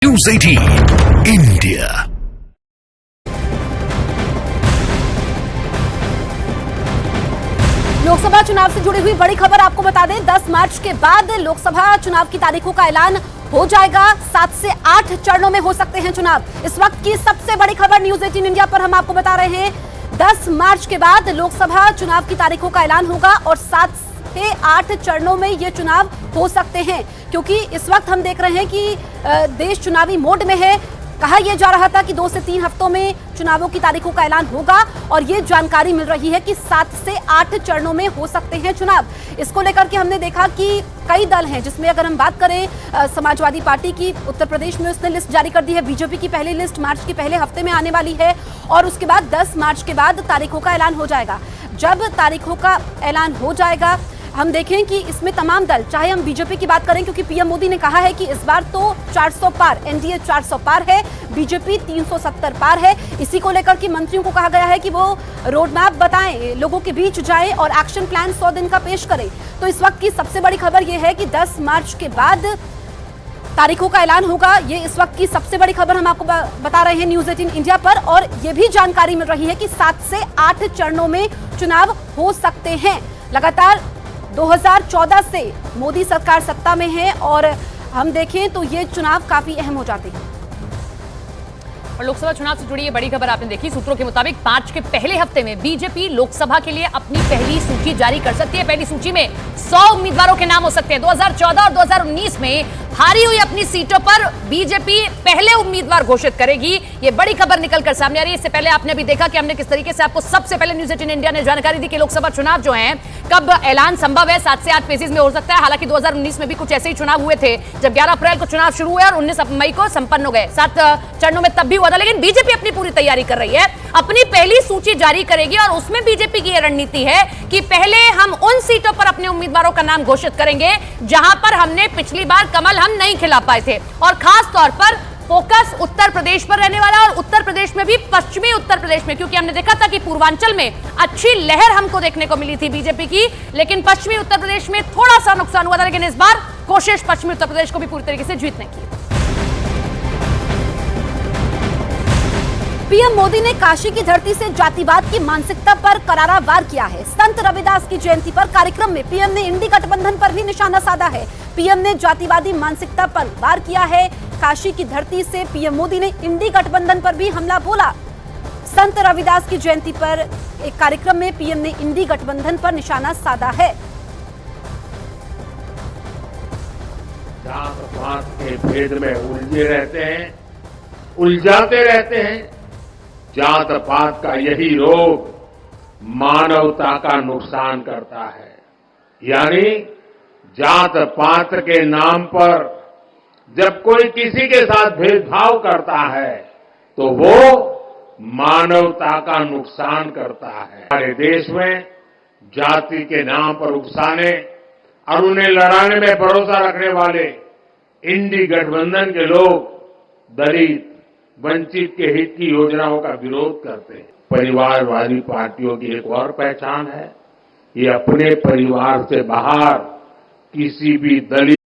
News 18 India। Lok Sabha चुनाव से जुड़ी हुई बड़ी खबर आपको बता दें, 10 मार्च के बाद लोकसभा चुनाव की तारीखों का ऐलान हो जाएगा। 7 से 8 चरणों में हो सकते हैं चुनाव। इस वक्त की सबसे बड़ी खबर न्यूज 18 इंडिया पर हम आपको बता रहे हैं, 10 मार्च के बाद लोकसभा चुनाव की तारीखों का ऐलान होगा और 7 से 8 चरणों में ये चुनाव हो सकते हैं, क्योंकि इस वक्त हम देख रहे हैं कि देश चुनावी मोड में है। कहा यह जा रहा था कि 2 से 3 हफ्तों में चुनावों की तारीखों का ऐलान होगा और ये जानकारी मिल रही है कि 7 से 8 चरणों में हो सकते हैं चुनाव। इसको लेकर के हमने देखा कि कई दल हैं, जिसमें अगर हम बात करें समाजवादी पार्टी की, उत्तर प्रदेश में उसने लिस्ट जारी कर दी है। बीजेपी की पहली लिस्ट मार्च के पहले हफ्ते में आने वाली है और उसके बाद 10 मार्च के बाद तारीखों का ऐलान हो जाएगा। जब तारीखों का ऐलान हो जाएगा, हम देखें कि इसमें तमाम दल, चाहे हम बीजेपी की बात करें, क्योंकि पीएम मोदी ने कहा है कि इस बार तो 400 पार, एनडीए 400 पार है, बीजेपी 370 पार है। इसी को लेकर के मंत्रियों को कहा गया है कि वो रोड मैप बताएं, लोगों के बीच जाएं और एक्शन प्लान 100 दिन का पेश करें। तो इस वक्त की सबसे बड़ी खबर यह है कि 10 मार्च के बाद तारीखों का ऐलान होगा। ये इस वक्त की सबसे बड़ी खबर हम आपको बता रहे हैं न्यूज 18 इंडिया पर, और ये भी जानकारी मिल रही है कि 7 से 8 चरणों में चुनाव हो सकते हैं। लगातार 2014 से मोदी सरकार सत्ता में है और हम देखें तो ये चुनाव काफी अहम हो जाते हैं। और लोकसभा चुनाव से जुड़ी ये बड़ी खबर आपने देखी। सूत्रों के मुताबिक मार्च के पहले हफ्ते में बीजेपी लोकसभा के लिए अपनी पहली सूची जारी कर सकती है। पहली सूची में 100 उम्मीदवारों के नाम हो सकते हैं। 2014 और 2019 में हारी हुई अपनी सीटों पर बीजेपी पहले उम्मीदवार घोषित करेगी। ये बड़ी खबर निकलकर सामने आ रही है। इससे पहले आपने भी देखा कि हमने किस तरीके से आपको सबसे पहले न्यूज 18 इंडिया ने जानकारी दी कि लोकसभा चुनाव जो है कब ऐलान संभव है। 7 से 8 फेजेस में हो सकता है। हालांकि 2019 में भी कुछ ऐसे ही चुनाव हुए थे, जब 11 अप्रैल को चुनाव शुरू हुए और 19 मई को संपन्न हो गए। 7 चरणों में तब भी हुआ था, लेकिन बीजेपी अपनी पूरी तैयारी कर रही है, अपनी पहली सूची जारी करेगी और उसमें बीजेपी की यह रणनीति है कि पहले हम उन सीटों पर अपने उम्मीदवारों का नाम घोषित करेंगे जहां पर हमने पिछली बार कमल हम नहीं खिला पाए थे, और खास तौर पर फोकस उत्तर प्रदेश पर रहने वाला, और उत्तर प्रदेश में भी पश्चिमी उत्तर प्रदेश में, क्योंकि हमने देखा था कि पूर्वांचल में अच्छी लहर हमको देखने को मिली थी बीजेपी की, लेकिन पश्चिमी उत्तर प्रदेश में थोड़ा सा नुकसान हुआ था। लेकिन इस बार कोशिश पश्चिमी उत्तर प्रदेश को भी पूरी तरीके से जीतने की। पीएम मोदी ने काशी की धरती से जातिवाद की मानसिकता पर करारा वार किया है। संत रविदास की जयंती पर कार्यक्रम में पीएम ने इंडी गठबंधन पर भी निशाना साधा है। पीएम ने जातिवादी मानसिकता पर वार किया है। काशी की धरती से पीएम मोदी ने इंडी गठबंधन पर भी हमला बोला। संत रविदास की जयंती पर एक कार्यक्रम में पीएम ने इंडी गठबंधन पर निशाना साधा है। जात पात के भेद में उलझे रहते हैं, उलझाते रहते हैं। जात पात का यही रोग मानवता का नुकसान करता है। यानी जात पात के नाम पर जब कोई किसी के साथ भेदभाव करता है तो वो मानवता का नुकसान करता है। हमारे देश में जाति के नाम पर उकसाने और उन्हें लड़ाने में भरोसा रखने वाले इंडी गठबंधन के लोग दलित वंचित के हित की योजनाओं का विरोध करते हैं। परिवारवादी पार्टियों की एक और पहचान है, ये अपने परिवार से बाहर किसी भी दलित